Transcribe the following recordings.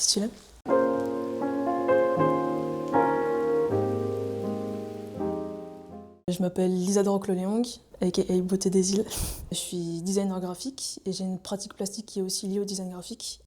stylé. Je m'appelle Lisador Ocleleong, aka Beauté des îles. Je suis designer graphique et j'ai une pratique plastique qui est aussi liée au design graphique.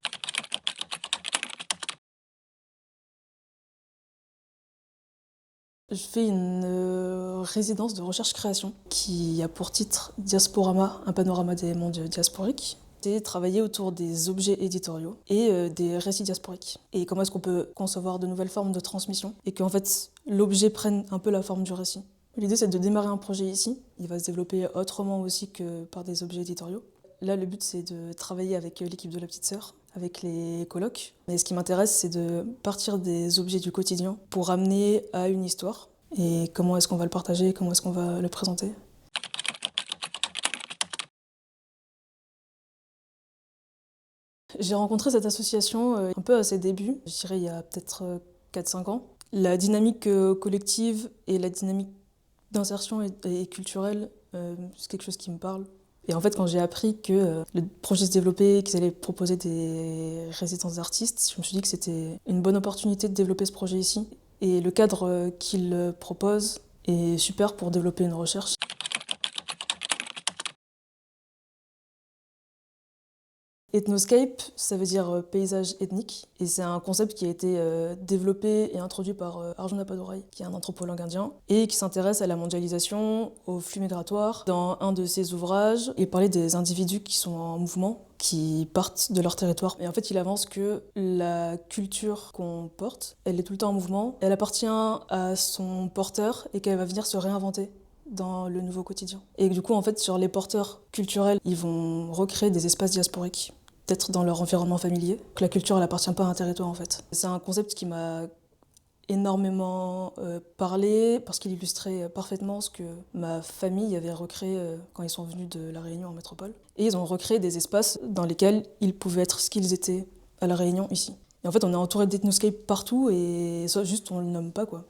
Je fais une résidence de recherche-création qui a pour titre Diasporama, un panorama des mondes diasporiques. C'est travailler autour des objets éditoriaux et des récits diasporiques. Et comment est-ce qu'on peut concevoir de nouvelles formes de transmission et qu'en fait l'objet prenne un peu la forme du récit. L'idée c'est de démarrer un projet ici. Il va se développer autrement aussi que par des objets éditoriaux. Là le but c'est de travailler avec l'équipe de la petite sœur, avec les colocs. Mais ce qui m'intéresse c'est de partir des objets du quotidien pour amener à une histoire. Et comment est-ce qu'on va le partager, comment est-ce qu'on va le présenter. J'ai rencontré cette association un peu à ses débuts, je dirais il y a peut-être 4-5 ans. La dynamique collective et la dynamique d'insertion et culturelle, c'est quelque chose qui me parle. Et en fait, quand j'ai appris que le projet se développait, qu'ils allaient proposer des résidences d'artistes, je me suis dit que c'était une bonne opportunité de développer ce projet ici. Et le cadre qu'ils proposent est super pour développer une recherche. Ethnoscape, ça veut dire paysage ethnique, et c'est un concept qui a été développé et introduit par Arjuna Padurai, qui est un anthropologue indien, et qui s'intéresse à la mondialisation, aux flux migratoires. Dans un de ses ouvrages, il parlait des individus qui sont en mouvement, qui partent de leur territoire. Et en fait, il avance que la culture qu'on porte, elle est tout le temps en mouvement, elle appartient à son porteur et qu'elle va venir se réinventer dans le nouveau quotidien. Et du coup, en fait, sur les porteurs culturels, ils vont recréer des espaces diasporiques, peut-être dans leur environnement familier, que la culture, elle appartient pas à un territoire, en fait. C'est un concept qui m'a énormément parlé, parce qu'il illustrait parfaitement ce que ma famille avait recréé quand ils sont venus de La Réunion en métropole. Et ils ont recréé des espaces dans lesquels ils pouvaient être ce qu'ils étaient à La Réunion, ici. Et en fait, on est entouré d'ethnoscape partout, et ça, juste, on le nomme pas, quoi.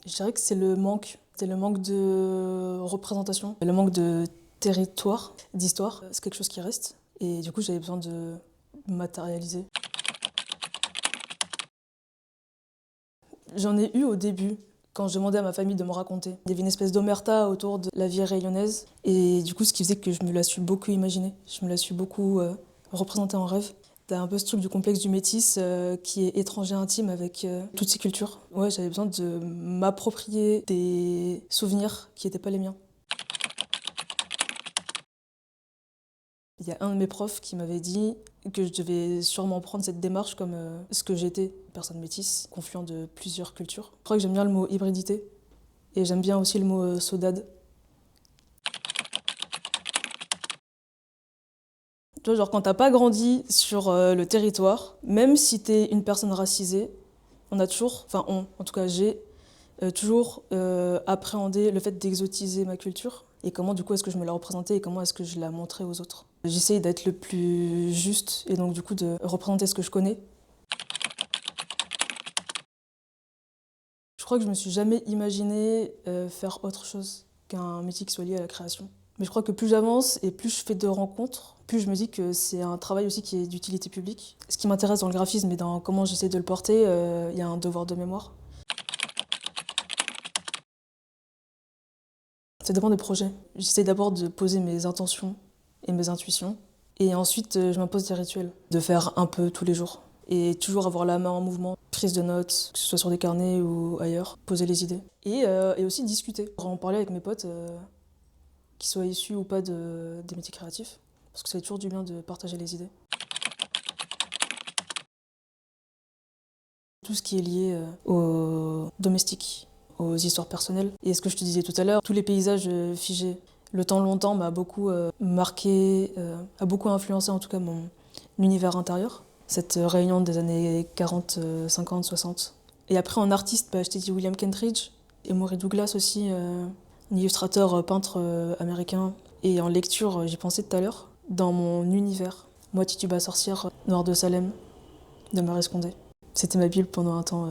Je dirais que c'est le manque. C'est le manque de représentation, le manque de territoire, d'histoire. C'est quelque chose qui reste. Et du coup, j'avais besoin de matérialiser. J'en ai eu au début, quand je demandais à ma famille de me raconter. Il y avait une espèce d'omerta autour de la vie rayonnaise. Et du coup, ce qui faisait que je me la suis beaucoup imaginée. Je me la suis beaucoup représentée en rêve. T'as un peu ce truc du complexe du métis qui est étranger intime avec toutes ces cultures. Ouais, j'avais besoin de m'approprier des souvenirs qui n'étaient pas les miens. Il y a un de mes profs qui m'avait dit que je devais sûrement prendre cette démarche comme ce que j'étais, personne métisse, confluent de plusieurs cultures. Je crois que j'aime bien le mot hybridité et j'aime bien aussi le mot saudade. Tu vois, genre quand t'as pas grandi sur le territoire, même si t'es une personne racisée, on a toujours, enfin en tout cas j'ai toujours appréhendé le fait d'exotiser ma culture et comment du coup est-ce que je me la représentais et comment est-ce que je la montrais aux autres. J'essaye d'être le plus juste et donc du coup de représenter ce que je connais. Je crois que je me suis jamais imaginé faire autre chose qu'un métier qui soit lié à la création. Mais je crois que plus j'avance et plus je fais de rencontres, plus je me dis que c'est un travail aussi qui est d'utilité publique. Ce qui m'intéresse dans le graphisme et dans comment j'essaie de le porter, il y a un devoir de mémoire. Ça dépend des projets. J'essaie d'abord de poser mes intentions et mes intuitions. Et ensuite, je m'impose des rituels. De faire un peu tous les jours. Et toujours avoir la main en mouvement. Prise de notes, que ce soit sur des carnets ou ailleurs. Poser les idées. Et aussi discuter. En parler avec mes potes, qu'ils soient issus ou pas des métiers créatifs. Parce que ça fait toujours du bien de partager les idées. Tout ce qui est lié au domestique, aux histoires personnelles. Et ce que je te disais tout à l'heure, tous les paysages figés. Le temps longtemps m'a beaucoup marqué, a beaucoup influencé en tout cas mon univers intérieur. Cette réunion des années 40, 50, 60. Et après en artiste, je t'ai dit William Kentridge, Emory Douglas aussi, un illustrateur, peintre américain. Et en lecture, j'y pensais tout à l'heure, dans mon univers. Moi, Tituba sorcière, Noir de Salem, de Maurice Condé. C'était ma Bible pendant un temps,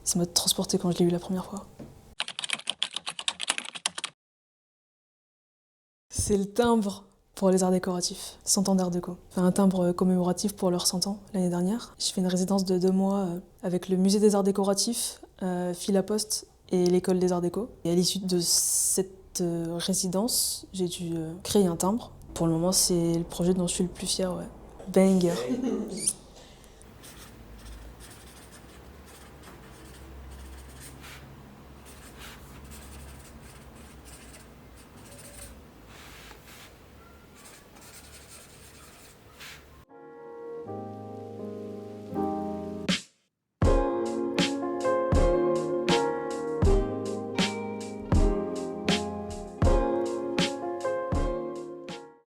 ça m'a transporté quand je l'ai lu la première fois. C'est le timbre. pour les arts décoratifs, 100 ans d'art déco. Enfin, un timbre commémoratif pour leurs 100 ans l'année dernière. Je fais une résidence de 2 mois avec le musée des arts décoratifs, Fil à Poste et l'école des arts déco. Et à l'issue de cette résidence, j'ai dû créer un timbre. Pour le moment, c'est le projet dont je suis le plus fière, ouais. Banger.